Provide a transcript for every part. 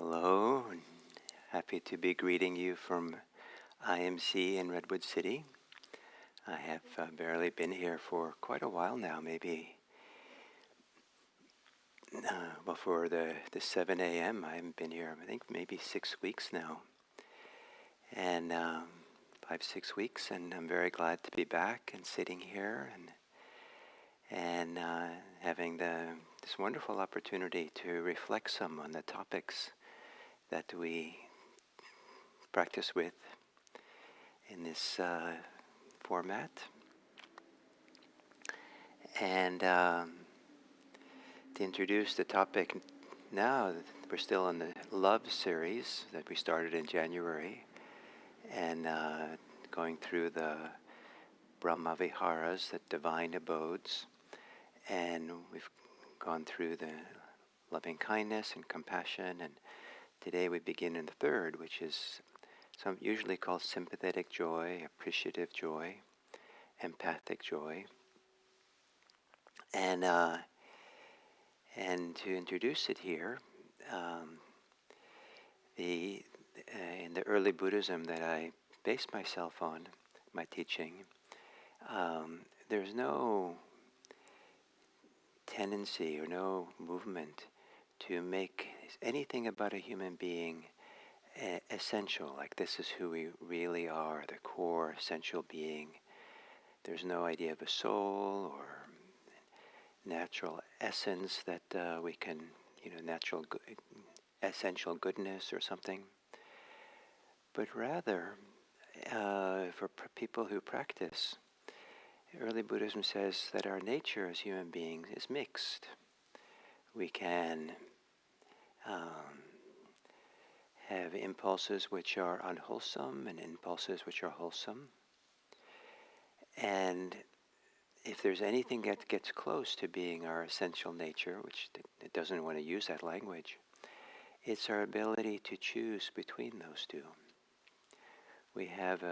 Hello, and happy to be greeting you from IMC in Redwood City. I have barely been here for quite a while now, maybe, before the 7 a.m. I haven't been here, I think maybe 6 weeks now, and 5, 6 weeks, and I'm very glad to be back and sitting here and having this wonderful opportunity to reflect some on the topics that we practice with in this format. And to introduce the topic now, we're still in the love series that we started in January, and going through the Brahmaviharas, the divine abodes, and we've gone through the loving kindness and compassion, and today we begin in the third, which is usually called sympathetic joy, appreciative joy, empathic joy. And to introduce it here, in the early Buddhism that I based myself on, my teaching, there's no tendency or no movement to make anything about a human being essential, like this is who we really are, the core essential being. There's no idea of a soul or natural essence that we can, natural essential goodness or something. But rather, for people who practice, early Buddhism says that our nature as human beings is mixed. We can have impulses which are unwholesome and impulses which are wholesome. And if there's anything that gets close to being our essential nature, which it doesn't want to use that language, it's our ability to choose between those two. We have,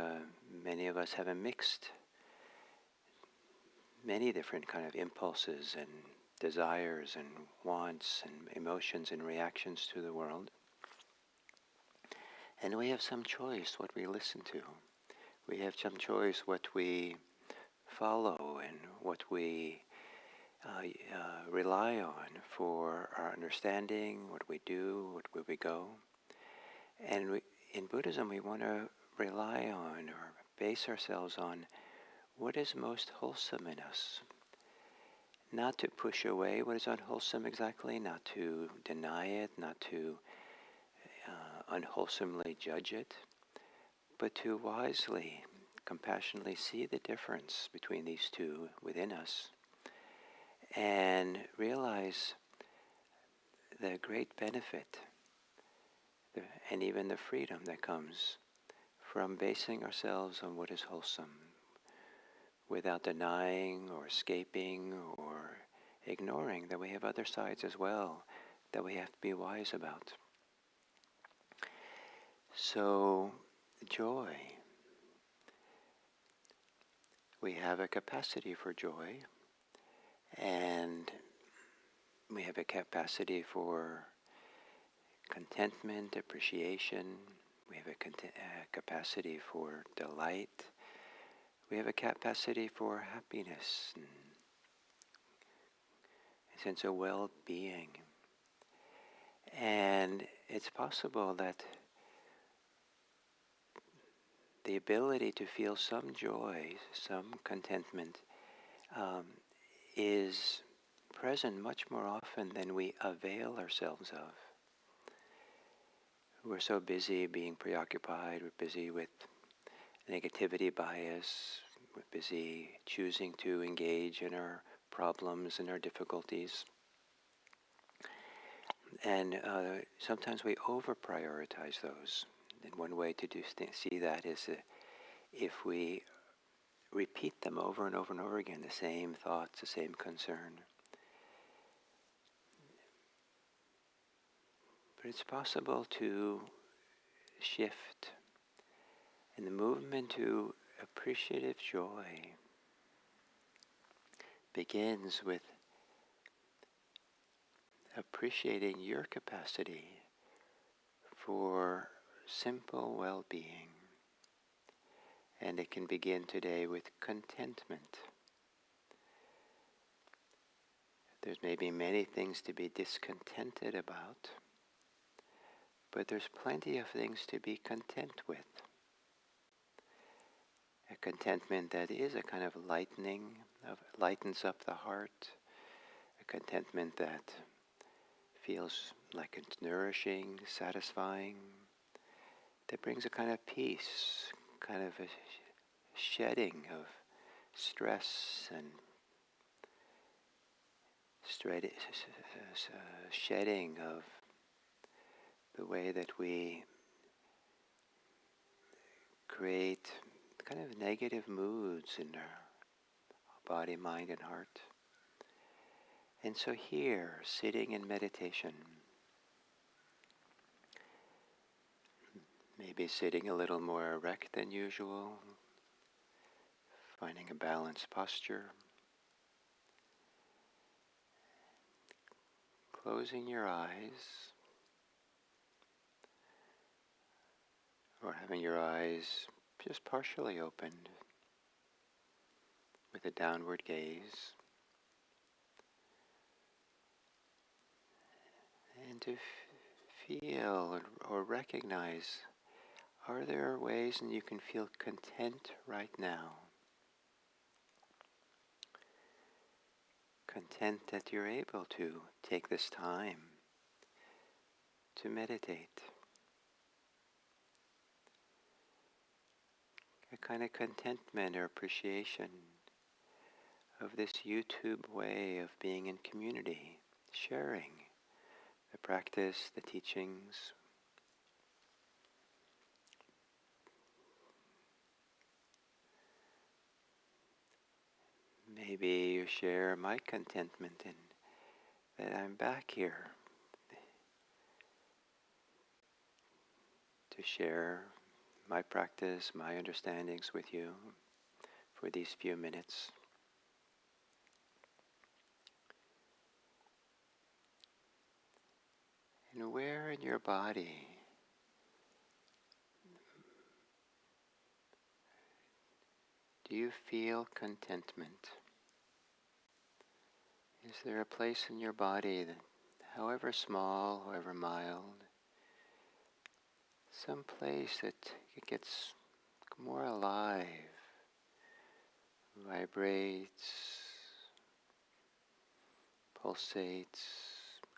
many of us have a mixed, many different kind of impulses and desires and wants and emotions and reactions to the world. And we have some choice what we listen to. We have some choice what we follow and what we rely on for our understanding, what we do, where we go. And in Buddhism, we want to rely on or base ourselves on what is most wholesome in us. Not to push away what is unwholesome exactly, not to deny it, not to unwholesomely judge it, but to wisely, compassionately see the difference between these two within us and realize the great benefit and even the freedom that comes from basing ourselves on what is wholesome without denying or escaping or ignoring that we have other sides as well that we have to be wise about. So, joy. We have a capacity for joy, and we have a capacity for contentment, appreciation. We have a capacity for delight. We have a capacity for happiness and a sense of well-being. And it's possible that the ability to feel some joy, some contentment, is present much more often than we avail ourselves of. We're so busy being preoccupied, we're busy with negativity bias, we're busy choosing to engage in our problems and our difficulties. And sometimes we over-prioritize those. And one way to see that is if we repeat them over and over and over again, the same thoughts, the same concern. But it's possible to shift. And the movement to appreciative joy begins with appreciating your capacity for simple well-being. And it can begin today with contentment. There's maybe many things to be discontented about, but there's plenty of things to be content with. A contentment that is a kind of lightens up the heart, a contentment that feels like it's nourishing, satisfying, that brings a kind of peace, kind of a shedding of stress and shedding of the way that we create kind of negative moods in our body, mind, and heart. And so here, sitting in meditation, maybe sitting a little more erect than usual, finding a balanced posture, closing your eyes, or having your eyes just partially opened with a downward gaze, and to feel or recognize, are there ways that you can feel content right now? Content that you're able to take this time to meditate. A kind of contentment or appreciation of this YouTube way of being in community, sharing the practice, the teachings. Maybe you share my contentment in that I'm back here to share my practice, my understandings with you for these few minutes. And where in your body do you feel contentment? Is there a place in your body that, however small, however mild, some place that it gets more alive, vibrates, pulsates,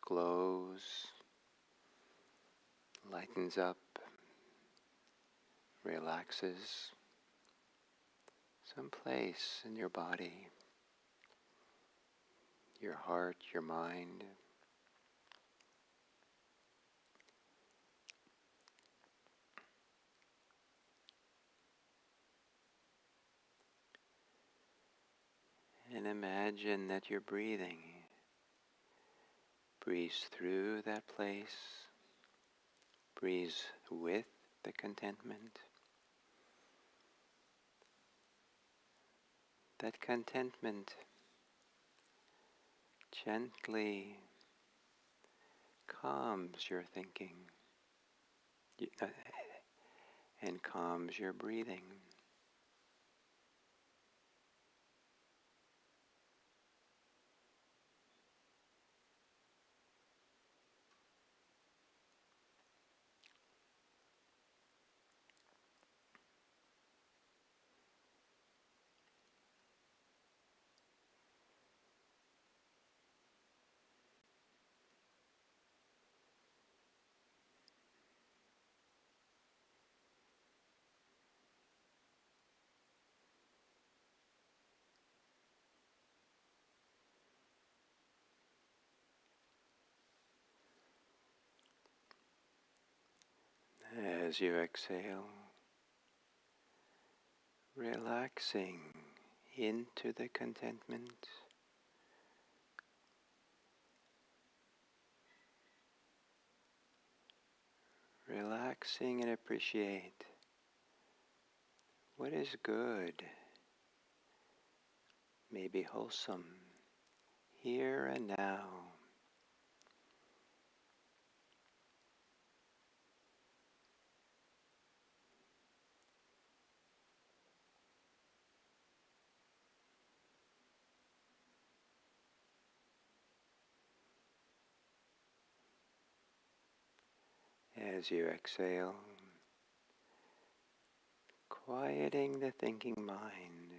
glows, lightens up, relaxes? Some place in your body, your heart, your mind. And imagine that you're breathing. Breathe through that place. Breathe with the contentment. That contentment gently calms your thinking and calms your breathing. As you exhale, relaxing into the contentment, relaxing and appreciate what is good, maybe wholesome, here and now. as you exhale, quieting the thinking mind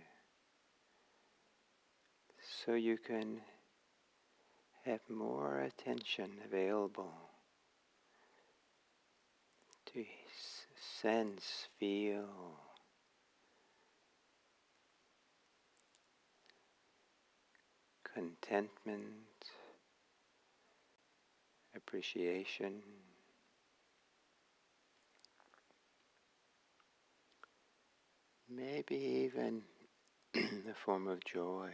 so you can have more attention available to sense, feel contentment, appreciation, maybe even a form of joy.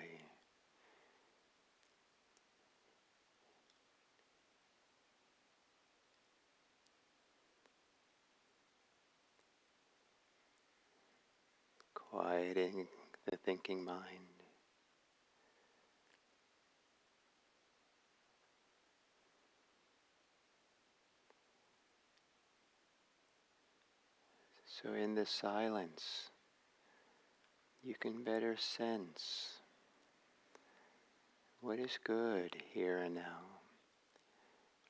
Quieting the thinking mind. So in the silence, you can better sense what is good here and now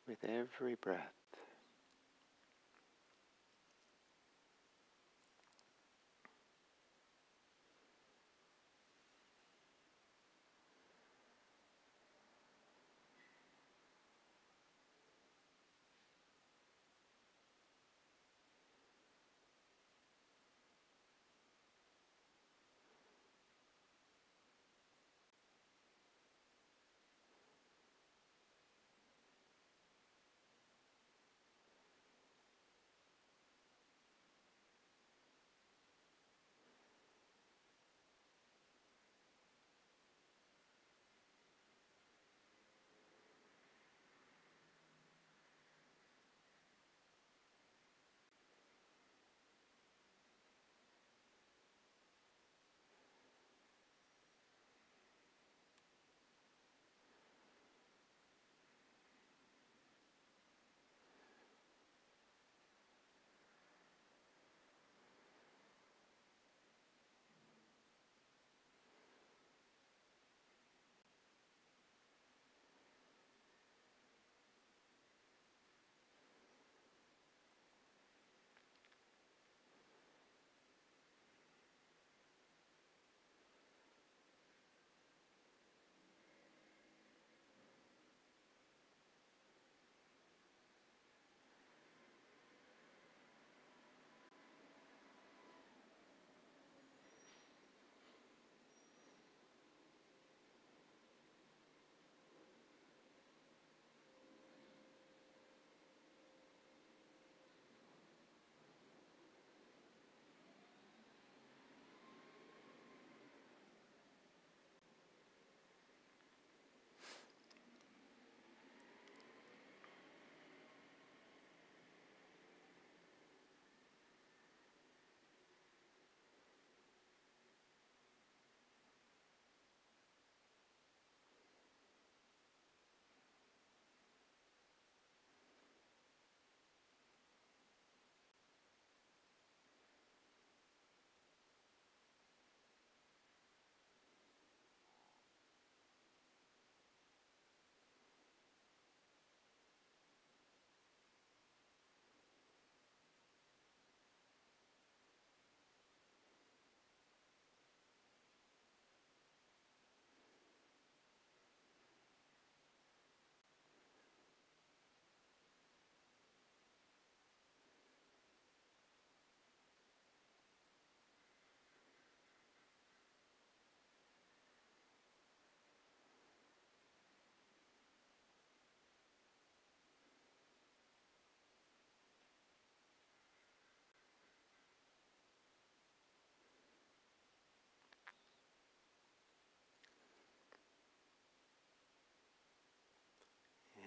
with every breath.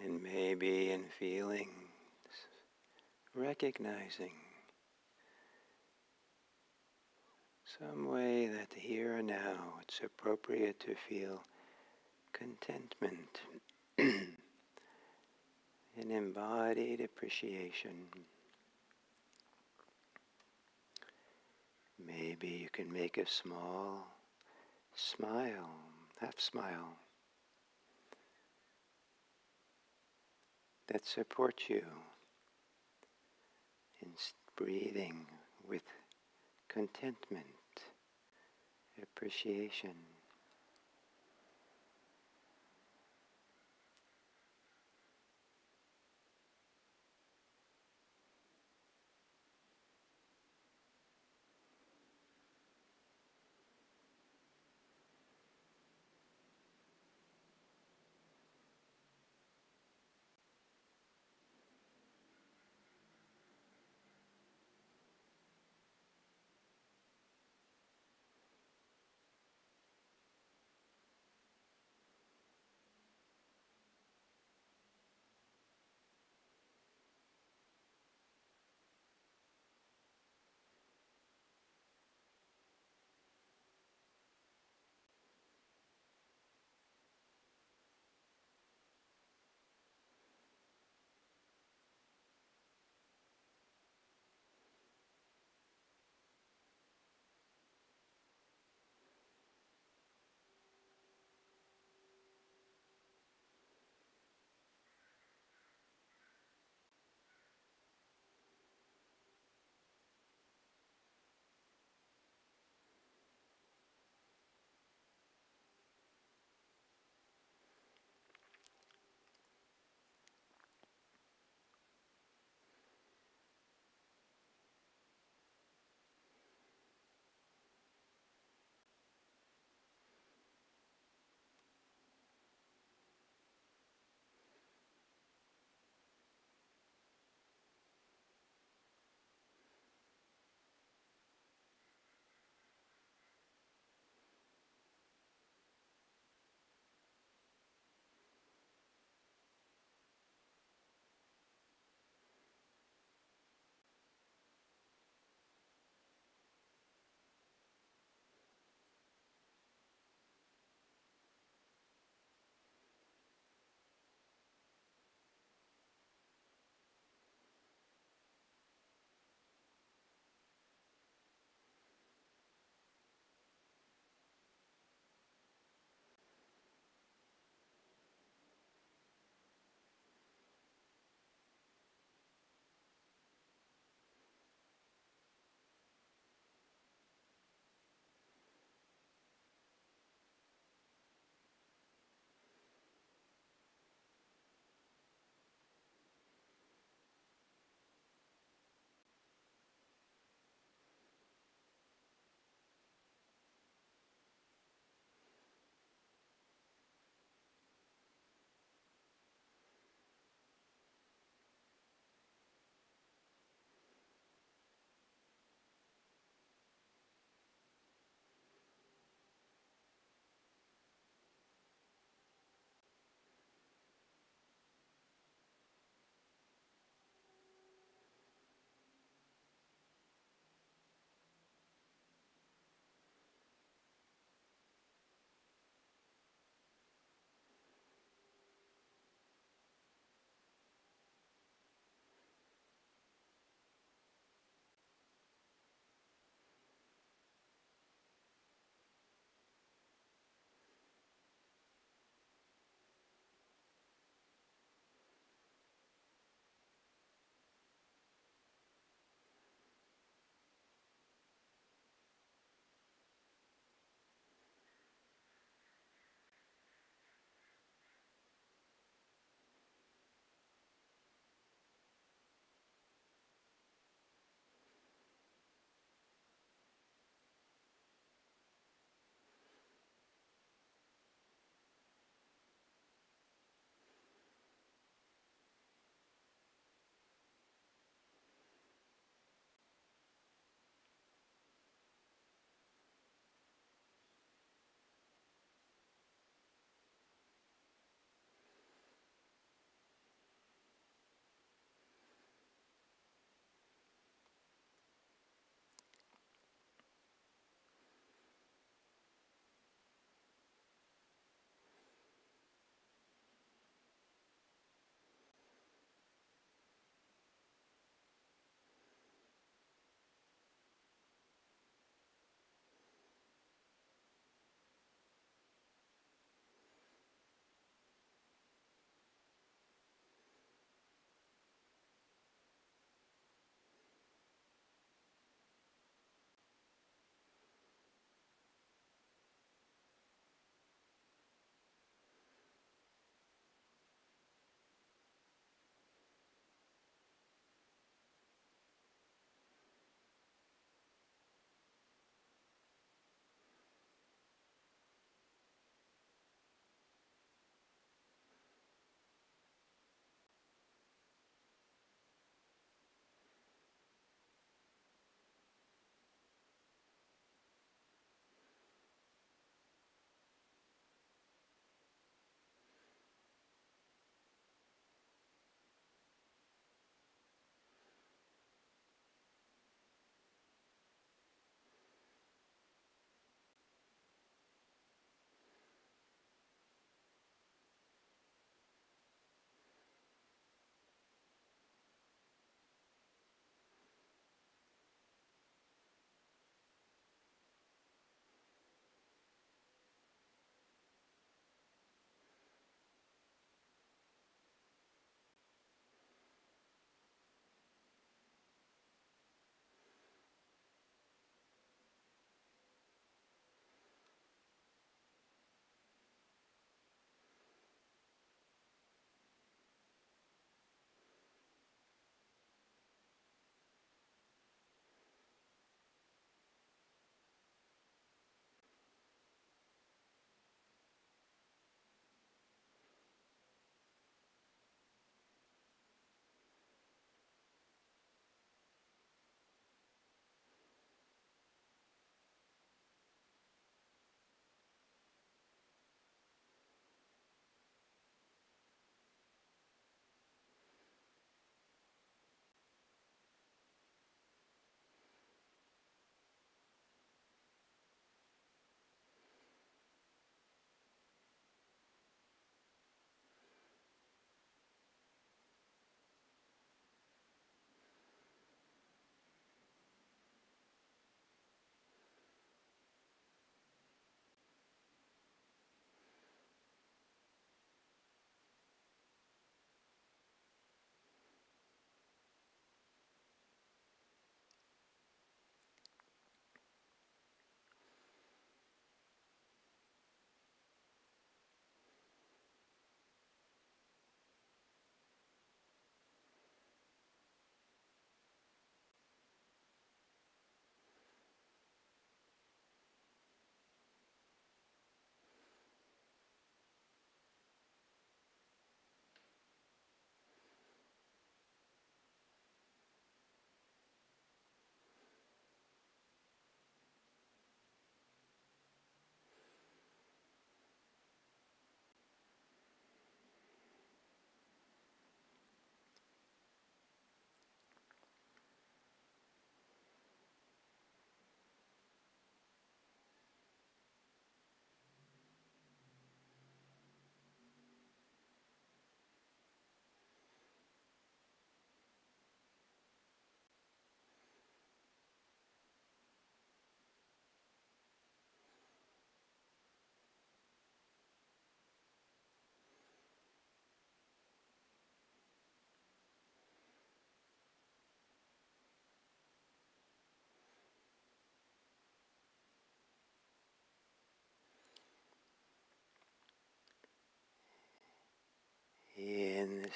And maybe in feeling, recognizing some way that here and now it's appropriate to feel contentment, an embodied appreciation. Maybe you can make a small smile, half smile, that supports you and breathing with contentment, appreciation.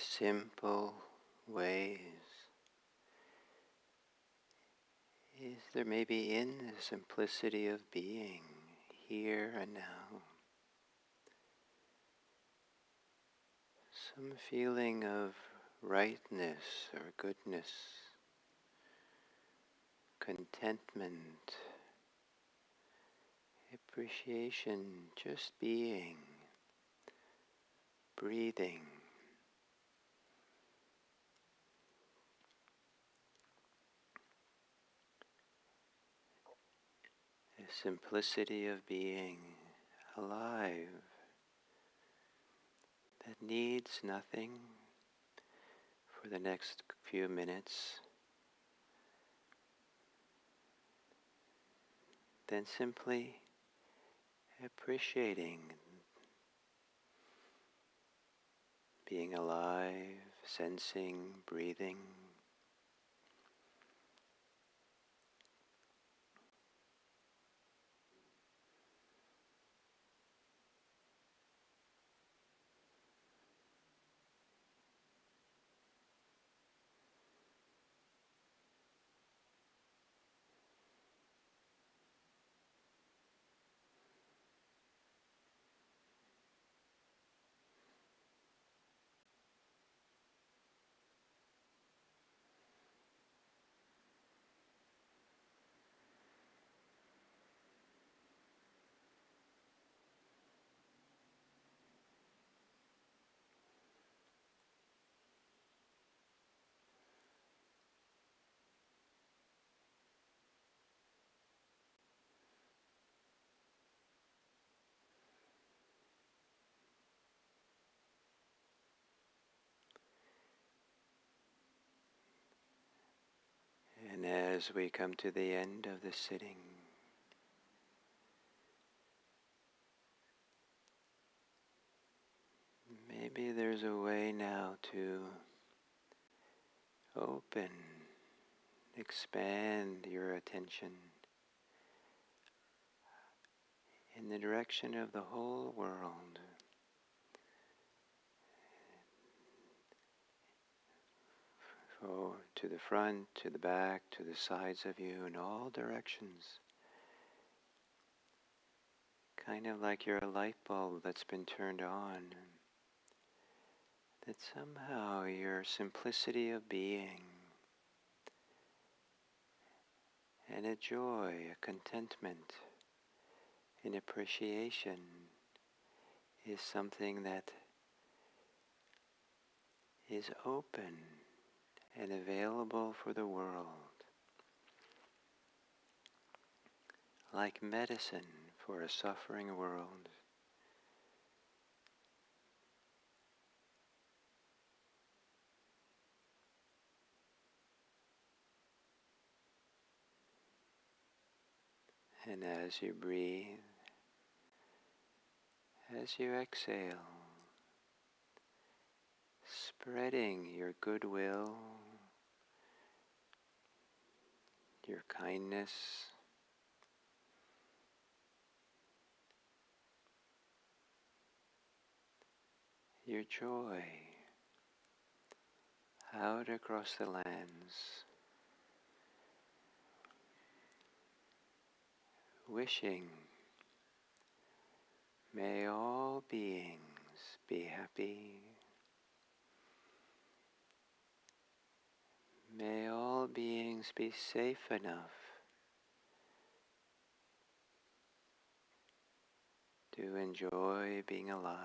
simple ways is there maybe in the simplicity of being here and now some feeling of rightness or goodness, contentment, appreciation, just being, breathing. The simplicity of being alive that needs nothing for the next few minutes, then simply appreciating being alive, sensing, breathing. And as we come to the end of the sitting, maybe there's a way now to open, expand your attention in the direction of the whole world, to the front, to the back, to the sides of you, in all directions. Kind of like you're a light bulb that's been turned on, that somehow your simplicity of being and a joy, a contentment, an appreciation is something that is open and available for the world, like medicine for a suffering world. And as you breathe, as you exhale, spreading your goodwill, your kindness, your joy out across the lands, wishing may all beings be happy, may all beings be safe enough to enjoy being alive.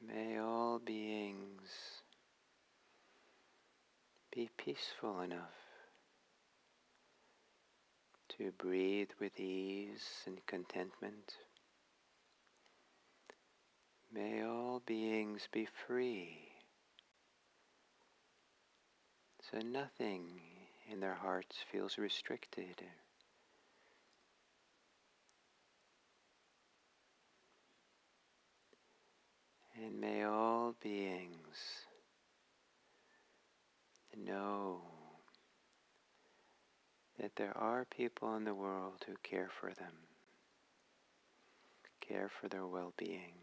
May all beings be peaceful enough to breathe with ease and contentment. May all beings be free, so nothing in their hearts feels restricted. And may all beings know that there are people in the world who care for them, care for their well-being.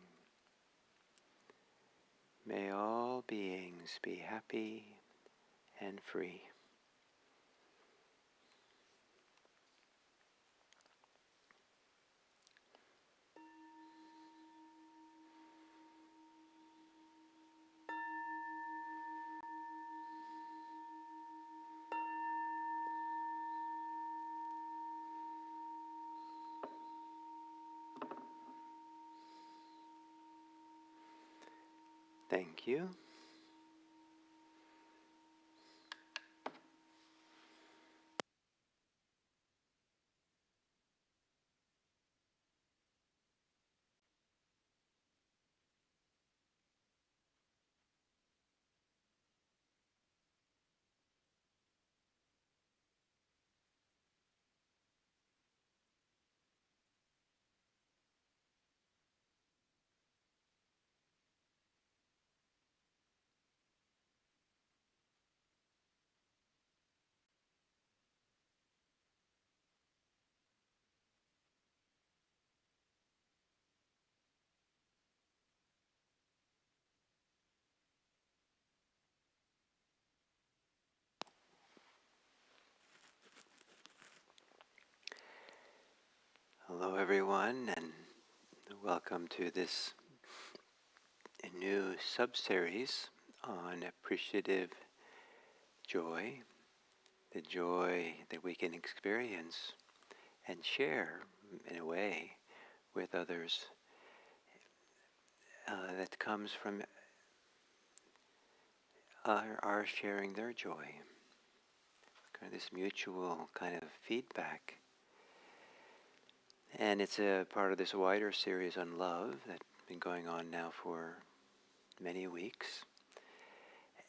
May all beings be happy and free. Thank you. Hello, everyone, and welcome to this new sub-series on appreciative joy, the joy that we can experience and share in a way with others that comes from our sharing their joy. Kind of this mutual kind of feedback. And it's a part of this wider series on love that's been going on now for many weeks.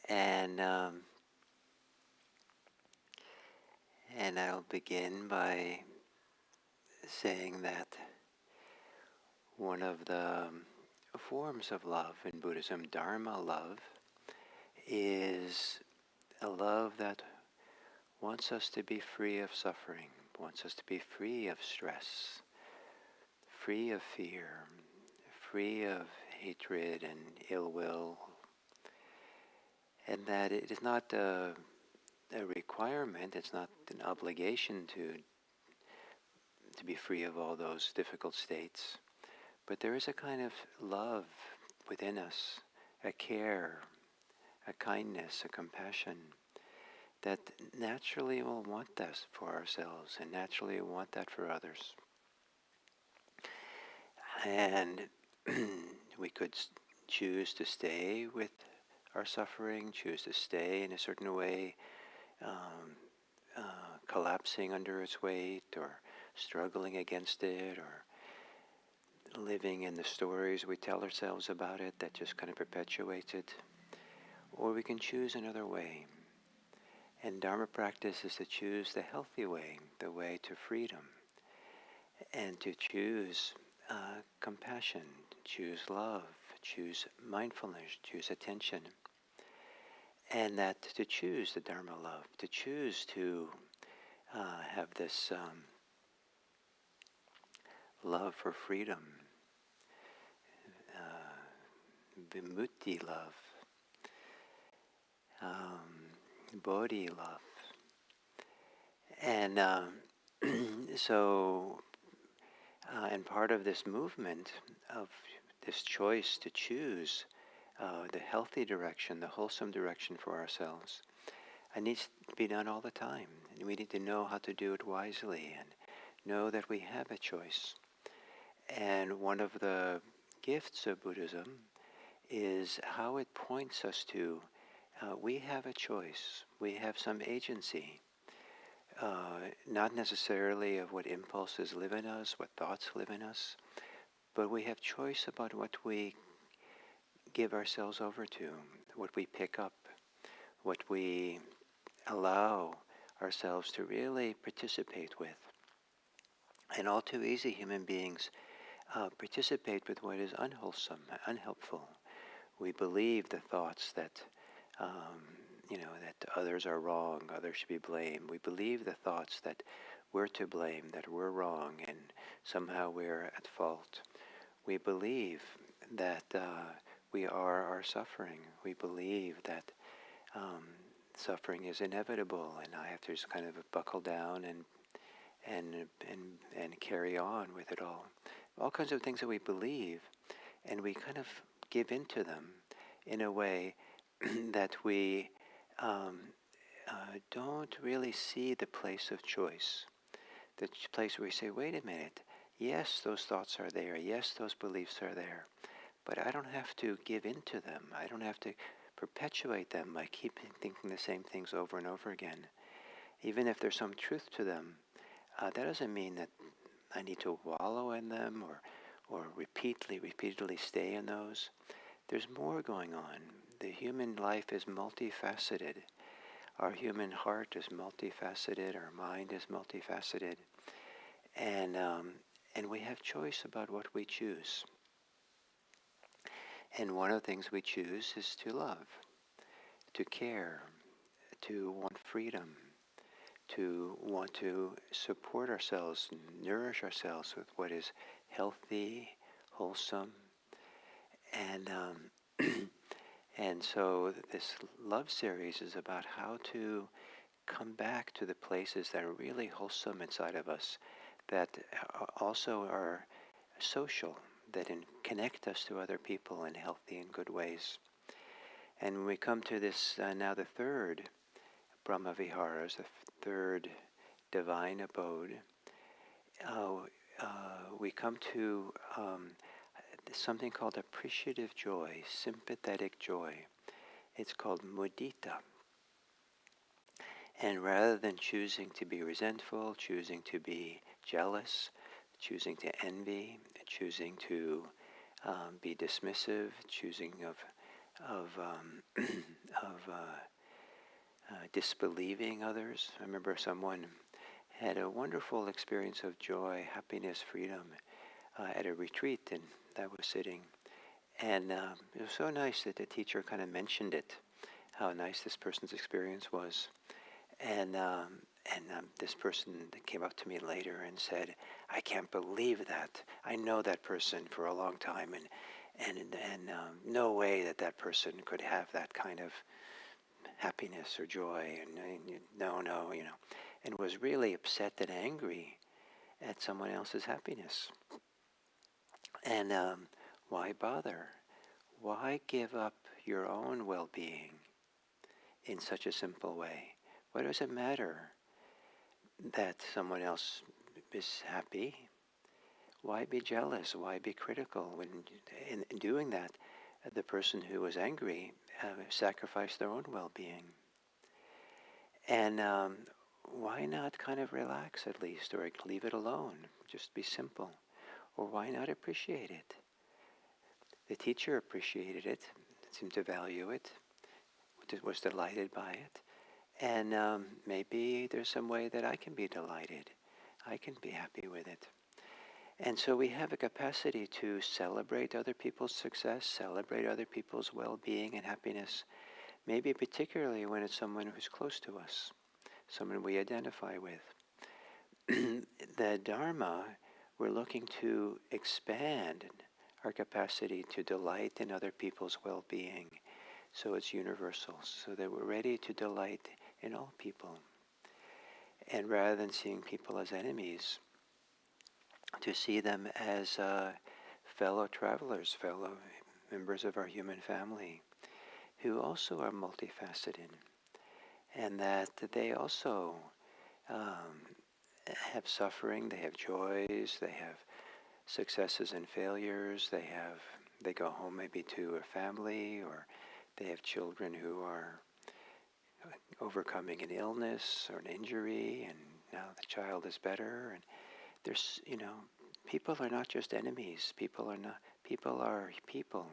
And I'll begin by saying that one of the forms of love in Buddhism, Dharma love, is a love that wants us to be free of suffering, wants us to be free of stress, free of fear, free of hatred and ill will, and that it is not a requirement, it's not an obligation to be free of all those difficult states, but there is a kind of love within us, a care, a kindness, a compassion that naturally will want this for ourselves and naturally want that for others. And we could choose to stay with our suffering, choose to stay in a certain way, collapsing under its weight or struggling against it or living in the stories we tell ourselves about it that just kind of perpetuates it. Or we can choose another way. And Dharma practice is to choose the healthy way, the way to freedom, and to choose compassion, choose love, choose mindfulness, choose attention, and that to choose the Dharma love, to choose to have this love for freedom, vimutti love, bodhi love. And and part of this movement of this choice to choose the healthy direction, the wholesome direction for ourselves, it needs to be done all the time. And we need to know how to do it wisely and know that we have a choice. And one of the gifts of Buddhism is how it points us to we have a choice. We have some agency. Not necessarily of what impulses live in us, what thoughts live in us, but we have choice about what we give ourselves over to, what we pick up, what we allow ourselves to really participate with. And all too easy, human beings participate with what is unwholesome, unhelpful. We believe the thoughts that that others are wrong, others should be blamed. We believe the thoughts that we're to blame, that we're wrong, and somehow we're at fault. We believe that we are our suffering. We believe that suffering is inevitable, and I have to just kind of buckle down and carry on with it all. All kinds of things that we believe, and we kind of give into them in a way that we don't really see the place of choice, the place where we say, wait a minute, yes, those thoughts are there, yes, those beliefs are there, but I don't have to give into them. I don't have to perpetuate them by keeping thinking the same things over and over again. Even if there's some truth to them, that doesn't mean that I need to wallow in them or repeatedly stay in those. There's more going on. The human life is multifaceted. Our human heart is multifaceted. Our mind is multifaceted. And we have choice about what we choose. And one of the things we choose is to love, to care, to want freedom, to want to support ourselves, nourish ourselves with what is healthy, wholesome, and and so this love series is about how to come back to the places that are really wholesome inside of us, that also are social, that connect us to other people in healthy and good ways. And when we come to this, now the third Brahma Viharas, the third divine abode, we come to something called appreciative joy, sympathetic joy. It's called Mudita. And rather than choosing to be resentful, choosing to be jealous, choosing to envy, choosing to be dismissive, choosing of disbelieving others. I remember someone had a wonderful experience of joy, happiness, freedom at a retreat, and I was sitting. And it was so nice that the teacher kind of mentioned it, how nice this person's experience was. And this person came up to me later and said, I can't believe that. I know that person for a long time, and no way that person could have that kind of happiness or joy, and no, and was really upset and angry at someone else's happiness. And why bother? Why give up your own well-being in such a simple way? What does it matter that someone else is happy? Why be jealous? Why be critical? When in doing that, the person who was angry sacrificed their own well-being. And why not kind of relax at least, or leave it alone? Just be simple. Or why not appreciate it? The teacher appreciated it, seemed to value it, was delighted by it. And maybe there's some way that I can be delighted. I can be happy with it. And so we have a capacity to celebrate other people's success, celebrate other people's well-being and happiness, maybe particularly when it's someone who's close to us, someone we identify with. The Dharma, we're looking to expand our capacity to delight in other people's well-being, so it's universal, so that we're ready to delight in all people. And rather than seeing people as enemies, to see them as fellow travelers, fellow members of our human family, who also are multifaceted, and that they also have suffering, they have joys, they have successes and failures, they go home maybe to a family, or they have children who are overcoming an illness or an injury, and now the child is better. And there's, people are not just enemies. People are people.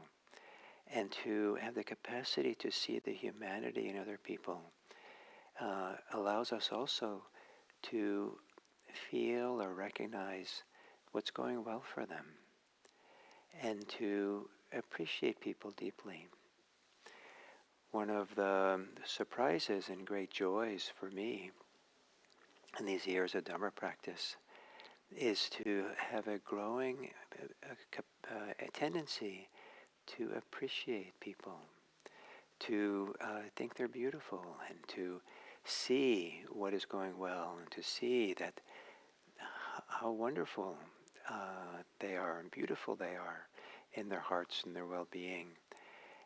And to have the capacity to see the humanity in other people allows us also to feel or recognize what's going well for them, and to appreciate people deeply. One of the surprises and great joys for me in these years of Dharma practice is to have a growing a tendency to appreciate people, to think they're beautiful, and to see what is going well, and to see that how wonderful they are and beautiful they are in their hearts and their well-being.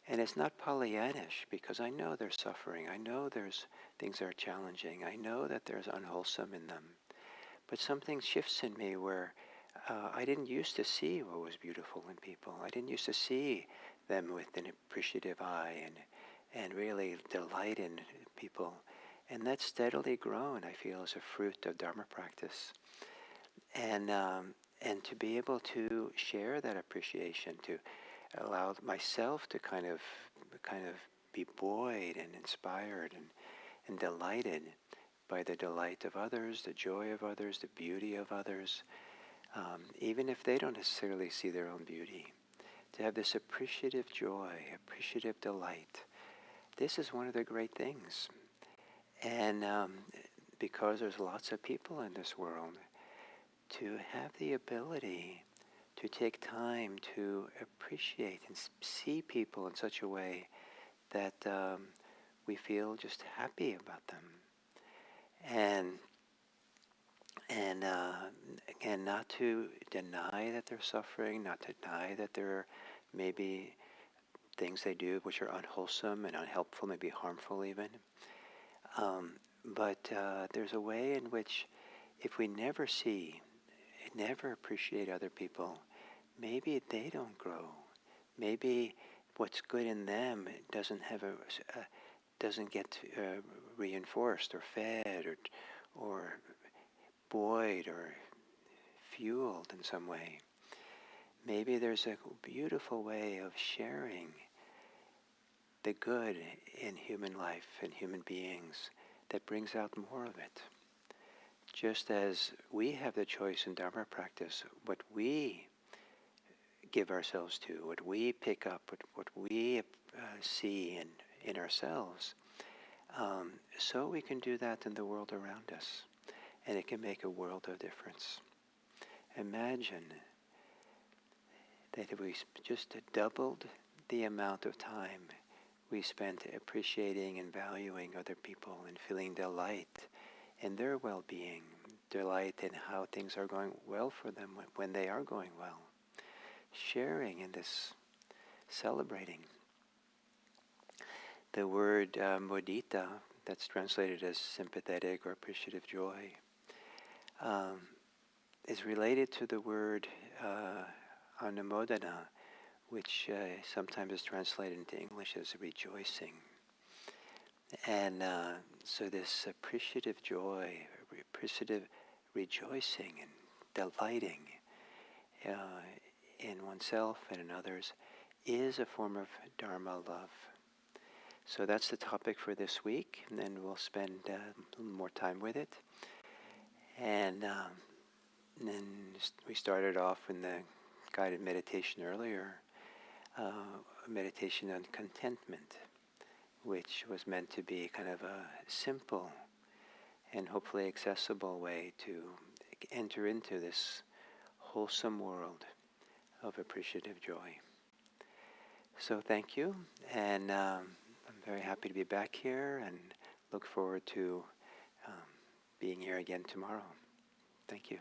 And it's not Pollyannish, because I know they're suffering. I know there's things that are challenging. I know that there's unwholesome in them. But something shifts in me where I didn't used to see what was beautiful in people. I didn't used to see them with an appreciative eye and really delight in people. And that's steadily grown, I feel, as a fruit of Dharma practice. And to be able to share that appreciation, to allow myself to kind of be buoyed and inspired and delighted by the delight of others, the joy of others, the beauty of others, even if they don't necessarily see their own beauty. To have this appreciative joy, appreciative delight. This is one of the great things. And because there's lots of people in this world, to have the ability to take time to appreciate and see people in such a way that we feel just happy about them. And again, not to deny that they're suffering, not to deny that there are maybe things they do which are unwholesome and unhelpful, maybe harmful even. But there's a way in which if we never appreciate other people, maybe they don't grow. Maybe what's good in them doesn't get reinforced or fed or buoyed or fueled in some way. Maybe there's a beautiful way of sharing the good in human life and human beings that brings out more of it. Just as we have the choice in Dharma practice, what we give ourselves to, what we pick up, what we see in ourselves, so we can do that in the world around us. And it can make a world of difference. Imagine that if we just doubled the amount of time we spent appreciating and valuing other people and feeling delight in their well-being, delight in how things are going well for them when they are going well. Sharing in this, celebrating. The word mudita, that's translated as sympathetic or appreciative joy, is related to the word anumodana, which sometimes is translated into English as rejoicing. And so this appreciative joy, appreciative rejoicing and delighting in oneself and in others is a form of Dharma love. So that's the topic for this week, and then we'll spend a little more time with it. And then we started off in the guided meditation earlier, a meditation on contentment, which was meant to be kind of a simple and hopefully accessible way to enter into this wholesome world of appreciative joy. So thank you, and I'm very happy to be back here and look forward to being here again tomorrow. Thank you.